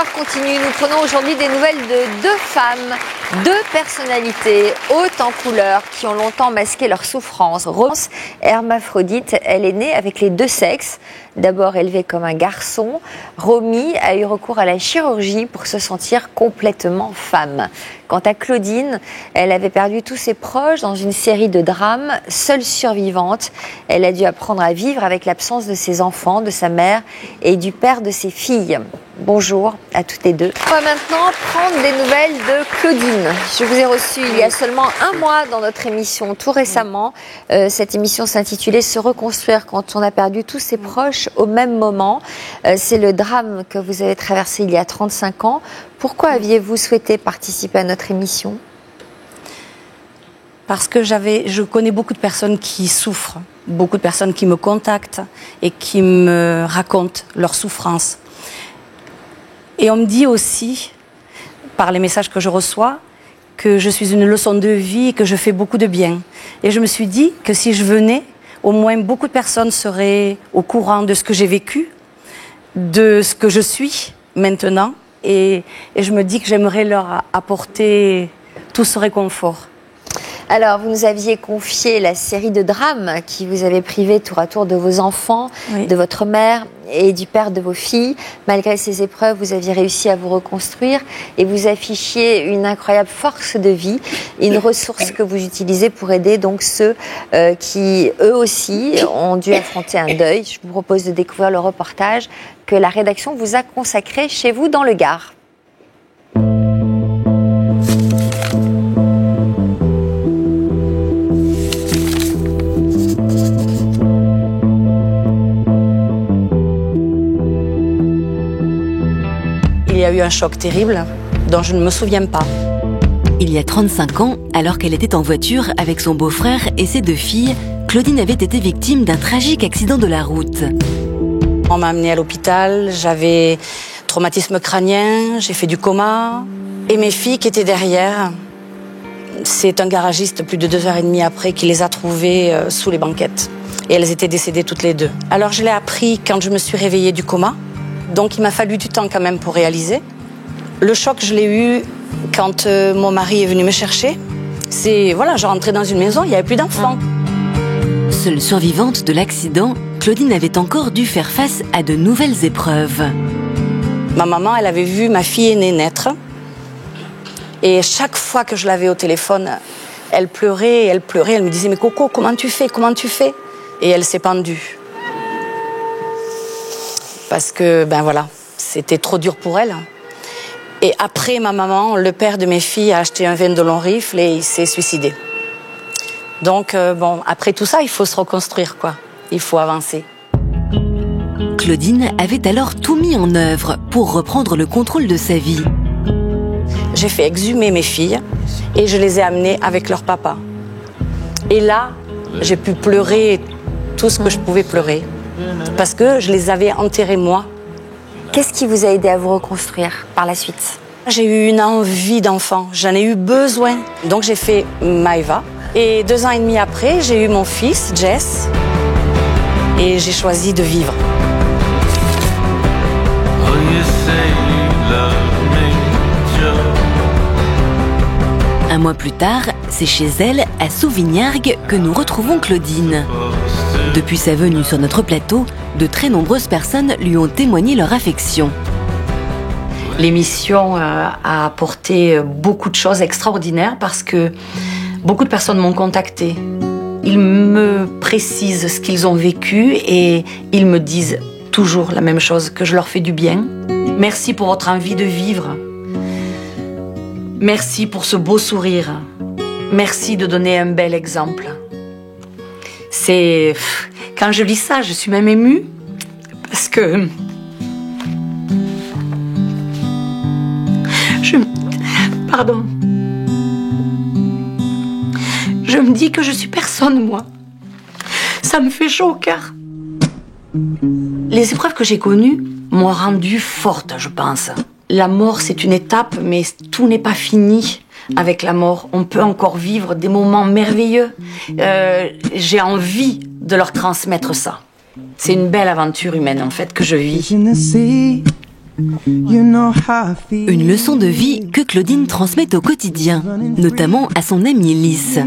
L'histoire continue. Nous prenons aujourd'hui des nouvelles de deux femmes, deux personnalités hautes en couleur qui ont longtemps masqué leur souffrance. Rose, hermaphrodite, elle est née avec les deux sexes. D'abord élevée comme un garçon, Romy a eu recours à la chirurgie pour se sentir complètement femme. Quant à Claudine, elle avait perdu tous ses proches dans une série de drames. Seule survivante, elle a dû apprendre à vivre avec l'absence de ses enfants, de sa mère et du père de ses filles. Bonjour à toutes les deux. On va maintenant prendre des nouvelles de Claudine. Je vous ai reçu il y a seulement un mois dans notre émission, tout récemment. Cette émission s'intitulait « Se reconstruire quand on a perdu tous ses proches au même moment ». C'est le drame que vous avez traversé il y a 35 ans. Pourquoi aviez-vous souhaité participer à notre émission ? Parce que je connais beaucoup de personnes qui souffrent, beaucoup de personnes qui me contactent et qui me racontent leur souffrance. Et on me dit aussi, par les messages que je reçois, que je suis une leçon de vie et que je fais beaucoup de bien. Et je me suis dit que si je venais, au moins beaucoup de personnes seraient au courant de ce que j'ai vécu, de ce que je suis maintenant. Et je me dis que j'aimerais leur apporter tout ce réconfort. Alors, vous nous aviez confié la série de drames qui vous avait privé tour à tour de vos enfants, oui, de votre mère et du père de vos filles. Malgré ces épreuves, vous aviez réussi à vous reconstruire et vous affichiez une incroyable force de vie, une ressource que vous utilisez pour aider donc ceux qui, eux aussi, ont dû affronter un deuil. Je vous propose de découvrir le reportage que la rédaction vous a consacré chez vous dans le Gard. Il y a eu un choc terrible dont je ne me souviens pas. Il y a 35 ans, alors qu'elle était en voiture avec son beau-frère et ses deux filles, Claudine avait été victime d'un tragique accident de la route. On m'a amenée à l'hôpital, j'avais traumatisme crânien, j'ai fait du coma. Et mes filles qui étaient derrière, c'est un garagiste plus de 2h30 après qui les a trouvées sous les banquettes. Et elles étaient décédées toutes les deux. Alors je l'ai appris quand je me suis réveillée du coma. Donc il m'a fallu du temps quand même pour réaliser. Le choc, je l'ai eu quand mon mari est venu me chercher. Je rentrais dans une maison, il n'y avait plus d'enfants. Seule survivante de l'accident, Claudine avait encore dû faire face à de nouvelles épreuves. Ma maman, elle avait vu ma fille aînée naître. Et chaque fois que je l'avais au téléphone, elle pleurait, elle me disait « Mais Coco, comment tu fais ? Et elle s'est pendue. Parce que, c'était trop dur pour elle. Et après, ma maman, le père de mes filles, a acheté un Ventolin rifle et il s'est suicidé. Donc, après tout ça, il faut se reconstruire, quoi. Il faut avancer. Claudine avait alors tout mis en œuvre pour reprendre le contrôle de sa vie. J'ai fait exhumer mes filles et je les ai amenées avec leur papa. Et là, j'ai pu pleurer tout ce que je pouvais pleurer. Parce que je les avais enterrés moi. Qu'est-ce qui vous a aidé à vous reconstruire par la suite ? J'ai eu une envie d'enfant, j'en ai eu besoin. Donc j'ai fait Maëva. Et 2 ans et demi après, j'ai eu mon fils, Jess. Et j'ai choisi de vivre. Un mois plus tard, c'est chez elle, à Souvignargues, que nous retrouvons Claudine. Depuis sa venue sur notre plateau, de très nombreuses personnes lui ont témoigné leur affection. L'émission a apporté beaucoup de choses extraordinaires parce que beaucoup de personnes m'ont contactée. Ils me précisent ce qu'ils ont vécu et ils me disent toujours la même chose, que je leur fais du bien. Merci pour votre envie de vivre. Merci pour ce beau sourire. Merci de donner un bel exemple. Quand je lis ça, je suis même émue parce que je me dis que je suis personne, moi. Ça me fait chaud au cœur. Les épreuves que j'ai connues m'ont rendue forte, je pense. La mort, c'est une étape, mais tout n'est pas fini avec la mort. On peut encore vivre des moments merveilleux. J'ai envie de leur transmettre ça. C'est une belle aventure humaine, en fait, que je vis. Une leçon de vie que Claudine transmet au quotidien, notamment à son amie Lys.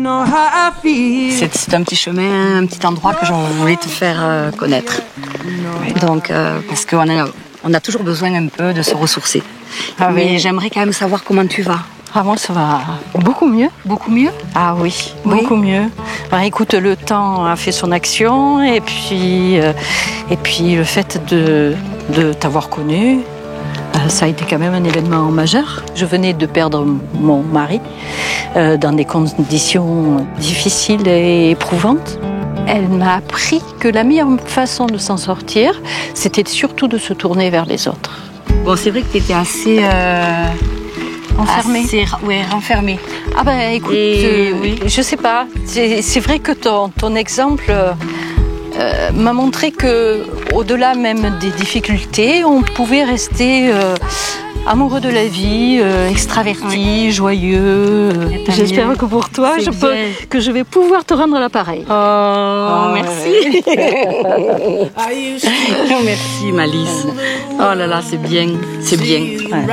C'est un petit chemin, un petit endroit que je voulais te faire connaître. Donc, parce qu'on a toujours besoin un peu de se ressourcer. Mais j'aimerais quand même savoir comment tu vas. Ah, moi, ça va beaucoup mieux. Beaucoup mieux? Ah oui, beaucoup mieux. Ben, écoute, le temps a fait son action et puis le fait de t'avoir connu, ça a été quand même un événement majeur. Je venais de perdre mon mari dans des conditions difficiles et éprouvantes. Elle m'a appris que la meilleure façon de s'en sortir, c'était surtout de se tourner vers les autres. Bon, c'est vrai que tu étais assez... Enfermée. Renfermée. Ah ben écoute, oui. Je sais pas. C'est vrai que ton exemple m'a montré que, au-delà même des difficultés, on pouvait rester amoureux de la vie, extraverti, joyeux. J'espère que pour toi, je vais pouvoir te rendre l'appareil. Oh, merci. Merci, ma Lys. Oh là là, c'est bien, c'est bien. Ouais.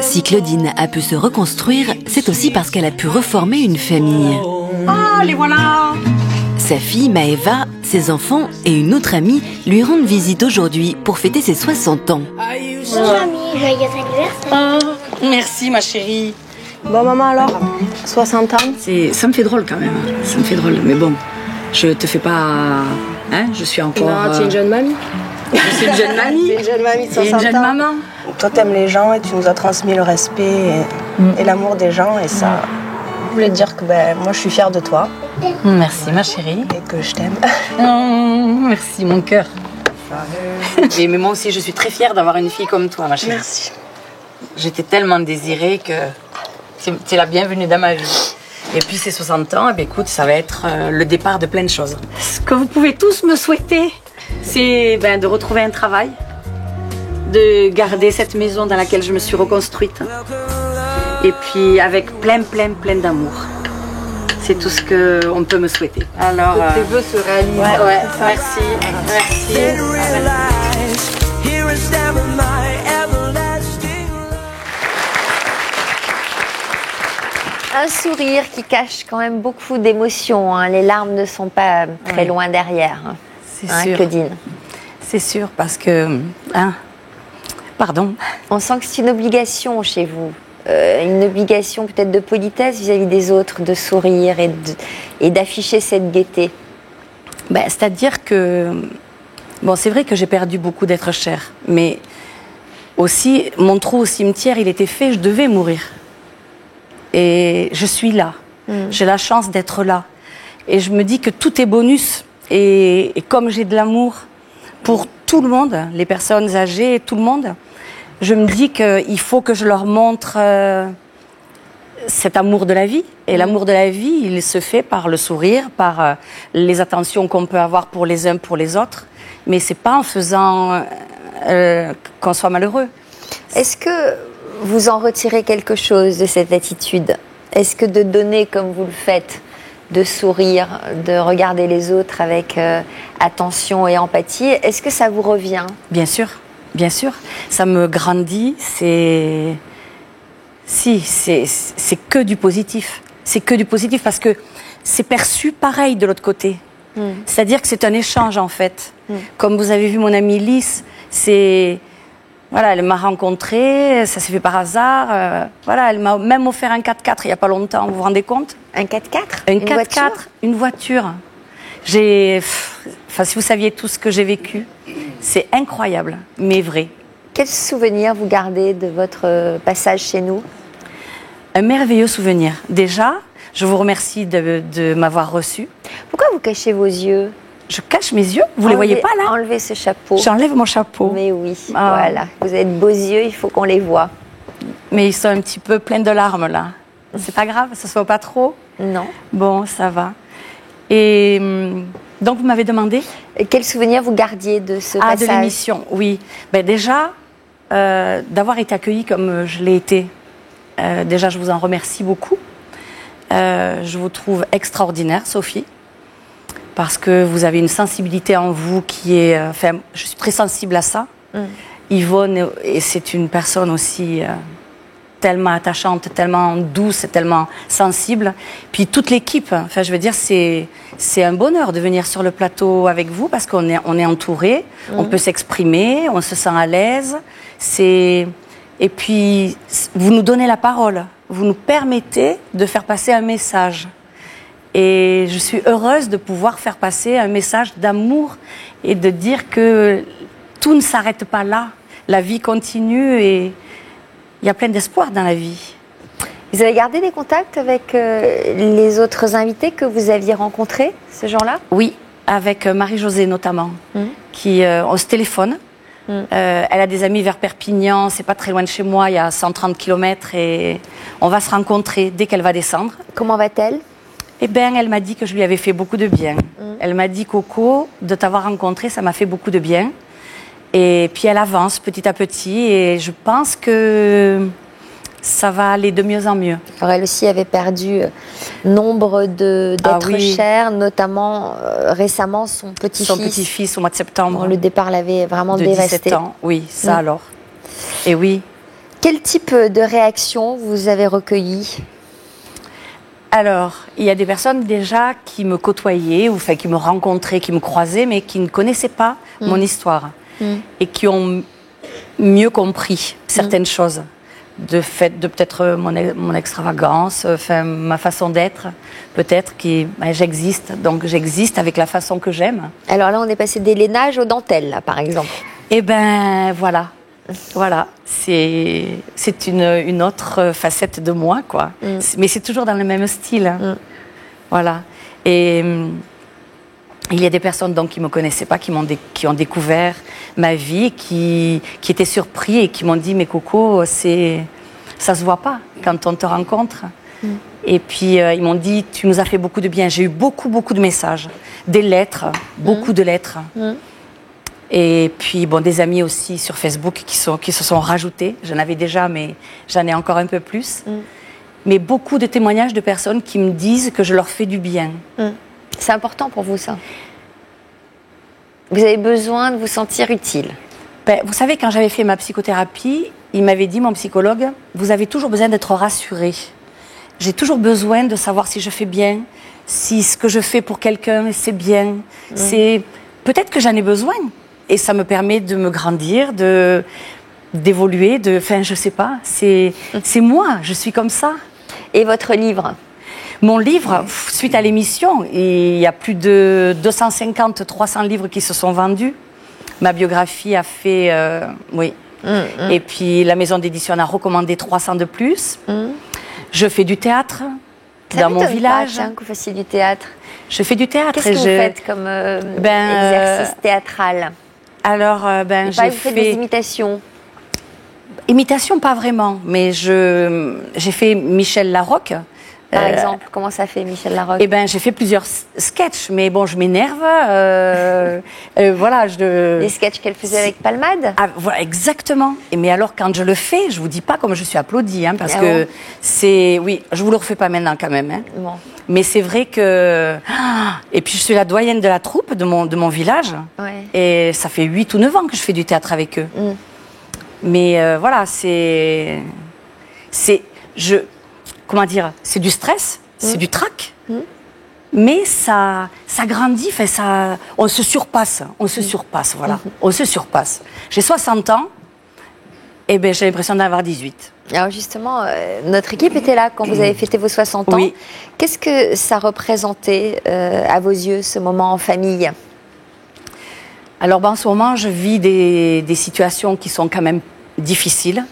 Si Claudine a pu se reconstruire, c'est aussi parce qu'elle a pu reformer une famille. Oh, les voilà! Sa fille Maëva, ses enfants et une autre amie lui rendent visite aujourd'hui pour fêter ses 60 ans. Bonjour mamie, joyeux anniversaire. Oh, merci ma chérie. Bon maman alors, 60 ans. Ça me fait drôle quand même, ça me fait drôle. Mais bon, je te fais pas... Hein, je suis encore... Non, tu es une jeune mamie. Je suis une jeune mamie. Tu es une jeune mamie de 60 ans. Et une jeune maman. Toi t'aimes les gens et tu nous as transmis le respect et l'amour des gens et ça... Je voulais te dire que moi je suis fière de toi. Merci ma chérie. Et que je t'aime. Oh, merci mon cœur. Mais moi aussi je suis très fière d'avoir une fille comme toi ma chérie. Merci. J'étais tellement désirée que tu es la bienvenue dans ma vie. Et puis ces 60 ans, écoute, ça va être le départ de plein de choses. Ce que vous pouvez tous me souhaiter, c'est de retrouver un travail, de garder cette maison dans laquelle je me suis reconstruite. Et puis avec plein d'amour. C'est tout ce qu'on peut me souhaiter. Alors, que tes vœux se réalisent. Ouais, merci. Un sourire qui cache quand même beaucoup d'émotions. Hein. Les larmes ne sont pas très loin derrière. C'est sûr. Claudine. C'est sûr, parce que... Pardon. On sent que c'est une obligation chez vous. Une obligation peut-être de politesse vis-à-vis des autres, de sourire et d'afficher cette gaieté. C'est-à-dire que... Bon, c'est vrai que j'ai perdu beaucoup d'êtres chers, mais aussi, mon trou au cimetière, il était fait, je devais mourir. Et je suis là. J'ai la chance d'être là. Et je me dis que tout est bonus. Et comme j'ai de l'amour pour tout le monde, les personnes âgées, tout le monde, je me dis qu'il faut que je leur montre cet amour de la vie. Et l'amour de la vie, il se fait par le sourire, par les attentions qu'on peut avoir pour les uns, pour les autres. Mais c'est pas en faisant qu'on soit malheureux. Est-ce que vous en retirez quelque chose de cette attitude? Est-ce que de donner comme vous le faites, de sourire, de regarder les autres avec attention et empathie, est-ce que ça vous revient? Bien sûr. Bien sûr, ça me grandit, c'est que du positif. C'est que du positif parce que c'est perçu pareil de l'autre côté. C'est-à-dire que c'est un échange en fait. Comme vous avez vu mon amie Lys, elle m'a rencontrée, ça s'est fait par hasard. Elle m'a même offert un 4x4 il n'y a pas longtemps, vous vous rendez compte? Un 4x4? Un 4x4, une voiture. Si vous saviez tout ce que j'ai vécu, c'est incroyable, mais vrai. Quel souvenir vous gardez de votre passage chez nous? Un merveilleux souvenir. Déjà, je vous remercie de m'avoir reçu. Pourquoi vous cachez vos yeux? Je cache mes yeux? Vous ne les voyez pas là? Enlevez ce chapeau. J'enlève mon chapeau. Mais oui, voilà. Vous avez de beaux yeux, il faut qu'on les voie. Mais ils sont un petit peu pleins de larmes là. C'est pas grave, ça se voit pas trop? Non. Bon, ça va. Et donc, vous m'avez demandé? Quel souvenir vous gardiez de ce passage? De l'émission, oui. Déjà, d'avoir été accueillie comme je l'ai été. Déjà, je vous en remercie beaucoup. Je vous trouve extraordinaire, Sophie. parce que vous avez une sensibilité en vous qui est... Enfin, je suis très sensible à ça. Yvonne, et c'est une personne aussi tellement attachante, tellement douce, tellement sensible. Puis toute l'équipe, enfin, je veux dire, c'est un bonheur de venir sur le plateau avec vous parce qu'on est entouré, on peut s'exprimer, on se sent à l'aise. Et puis, vous nous donnez la parole, vous nous permettez de faire passer un message. Et je suis heureuse de pouvoir faire passer un message d'amour et de dire que tout ne s'arrête pas là. La vie continue et il y a plein d'espoir dans la vie. Vous avez gardé des contacts avec les autres invités que vous aviez rencontrés ce jour-là? Oui, avec Marie-Josée notamment, qui on se téléphone. Elle a des amis vers Perpignan, c'est pas très loin de chez moi, il y a 130 km et on va se rencontrer dès qu'elle va descendre. Comment va-t-elle? Eh bien, elle m'a dit que je lui avais fait beaucoup de bien. Elle m'a dit, Coco, de t'avoir rencontré, ça m'a fait beaucoup de bien. Et puis elle avance petit à petit et je pense que ça va aller de mieux en mieux. Alors elle aussi avait perdu nombre d'êtres chers, notamment récemment son petit-fils. Son petit-fils au mois de septembre. Bon, le départ l'avait vraiment de dévasté. 17 ans, oui, ça alors. Et oui. Quel type de réaction vous avez recueilli? Alors, il y a des personnes déjà qui me côtoyaient, ou enfin, qui me rencontraient, qui me croisaient, mais qui ne connaissaient pas mon histoire. Et qui ont mieux compris certaines choses, de fait de peut-être mon extravagance, enfin ma façon d'être, peut-être j'existe, donc j'existe avec la façon que j'aime. Alors là, on est passé des lainages aux dentelles, là, par exemple. Eh ben voilà, c'est une autre facette de moi, quoi. Mais c'est toujours dans le même style, voilà. Et il y a des personnes donc qui me connaissaient pas, qui ont découvert ma vie, qui étaient surpris et qui m'ont dit mais Coco, ça se voit pas quand on te rencontre. Et puis ils m'ont dit tu nous as fait beaucoup de bien. J'ai eu beaucoup de messages, des lettres, beaucoup de lettres. Et puis bon, des amis aussi sur Facebook qui se sont rajoutés. J'en avais déjà, mais j'en ai encore un peu plus. Mais beaucoup de témoignages de personnes qui me disent que je leur fais du bien. C'est important pour vous, ça? Vous avez besoin de vous sentir utile? Vous savez, quand j'avais fait ma psychothérapie, il m'avait dit, mon psychologue, vous avez toujours besoin d'être rassuré. J'ai toujours besoin de savoir si je fais bien, si ce que je fais pour quelqu'un, c'est bien. Peut-être que j'en ai besoin. Et ça me permet de me grandir, d'évoluer, enfin, je sais pas. C'est moi, je suis comme ça. Et votre livre? Mon livre, suite à l'émission, il y a plus de 250-300 livres qui se sont vendus. Ma biographie a fait... oui. Et puis la maison d'édition a recommandé 300 de plus. Je fais du théâtre dans mon village. Ça que vous fassiez du théâtre. Je fais du théâtre. Qu'est-ce que vous faites comme exercice théâtral? Alors, j'ai fait... Vous faites des imitations? Imitations, pas vraiment. Mais j'ai fait Michel Larocque. Par exemple, comment ça fait Michel Larocque? Eh ben, j'ai fait plusieurs sketchs, mais bon, je m'énerve. Voilà, Les sketchs qu'elle faisait avec Palmade? Voilà, exactement. Mais alors, quand je le fais, je vous dis pas comme je suis applaudie, hein, parce que c'est... Oui, je vous le refais pas maintenant quand même. Hein. Bon. Mais c'est vrai que... Et puis, je suis la doyenne de la troupe de mon village. Ouais. Et ça fait 8 ou 9 ans que je fais du théâtre avec eux. Mais voilà, comment dire, c'est du stress, c'est du trac, mais ça grandit, on se surpasse, voilà, on se surpasse. J'ai 60 ans, et ben j'ai l'impression d'avoir 18. Alors justement, notre équipe était là quand vous avez fêté vos 60 ans. Oui. Qu'est-ce que ça représentait à vos yeux, ce moment en famille? Alors en ce moment, je vis des situations qui sont quand même difficiles,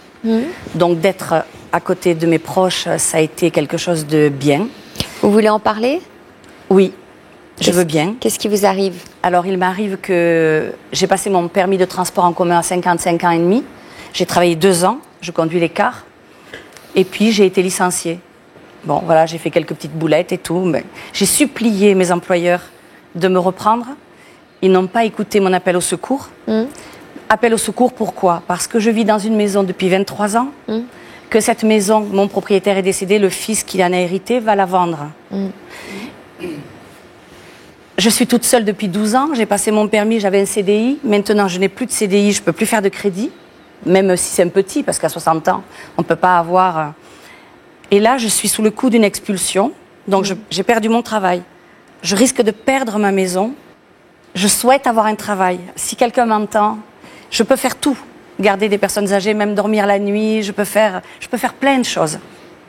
donc d'être à côté de mes proches, ça a été quelque chose de bien. Vous voulez en parler? Oui, je veux bien. Qu'est-ce qui vous arrive? Alors, il m'arrive que j'ai passé mon permis de transport en commun à 55 ans et demi. J'ai travaillé 2 ans, je conduis les cars. Et puis, j'ai été licenciée. Bon, voilà, j'ai fait quelques petites boulettes et tout. Mais j'ai supplié mes employeurs de me reprendre. Ils n'ont pas écouté mon appel au secours. Appel au secours, pourquoi? Parce que je vis dans une maison depuis 23 ans. Que cette maison, mon propriétaire est décédé, le fils qui en a hérité va la vendre. Je suis toute seule depuis 12 ans. J'ai passé mon permis, j'avais un CDI. Maintenant, je n'ai plus de CDI, je ne peux plus faire de crédit, même si c'est un petit, parce qu'à 60 ans, on ne peut pas avoir... Et là, je suis sous le coup d'une expulsion. Donc, j'ai perdu mon travail. Je risque de perdre ma maison. Je souhaite avoir un travail. Si quelqu'un m'entend, je peux faire tout. Garder des personnes âgées, même dormir la nuit. Je peux faire plein de choses.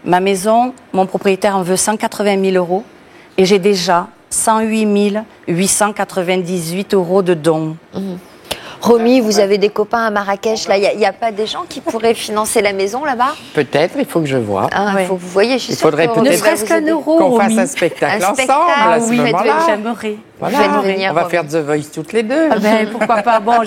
Ma maison, mon propriétaire en veut 180 000 euros. Et j'ai déjà 108 898 euros de dons. Romy, vous avez des copains à Marrakech, là, il n'y a pas des gens qui pourraient financer la maison là-bas? Peut-être, il faut que je vois. Il faut que vous voyez, je suis Il faudrait sûre que peut-être Ne serait-ce qu'un euro, qu'on fasse Romy. un spectacle Un ensemble spectacle, à ce moment-là. J'aimerais. Voilà. Faites venir, On va Romy. faire The Voice toutes les deux. Ah ben, pourquoi pas. Bon,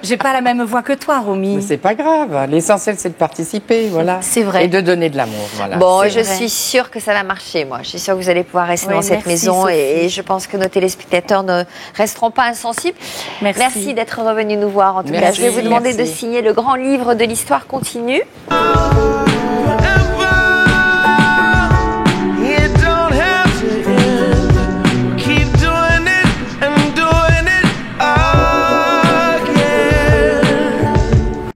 j'ai pas la même voix que toi, Romy. Mais c'est pas grave. L'essentiel, c'est de participer, voilà. C'est vrai. Et de donner de l'amour, voilà. Bon, C'est je vrai. suis sûre que ça va marcher, moi. Je suis sûre que vous allez pouvoir rester Oui, dans cette merci, maison Sophie. et je pense que nos téléspectateurs ne resteront pas insensibles. Merci. D'être revenu nous voir. En tout cas, Merci, je vais vous demander de merci. signer le grand livre de l'histoire continue.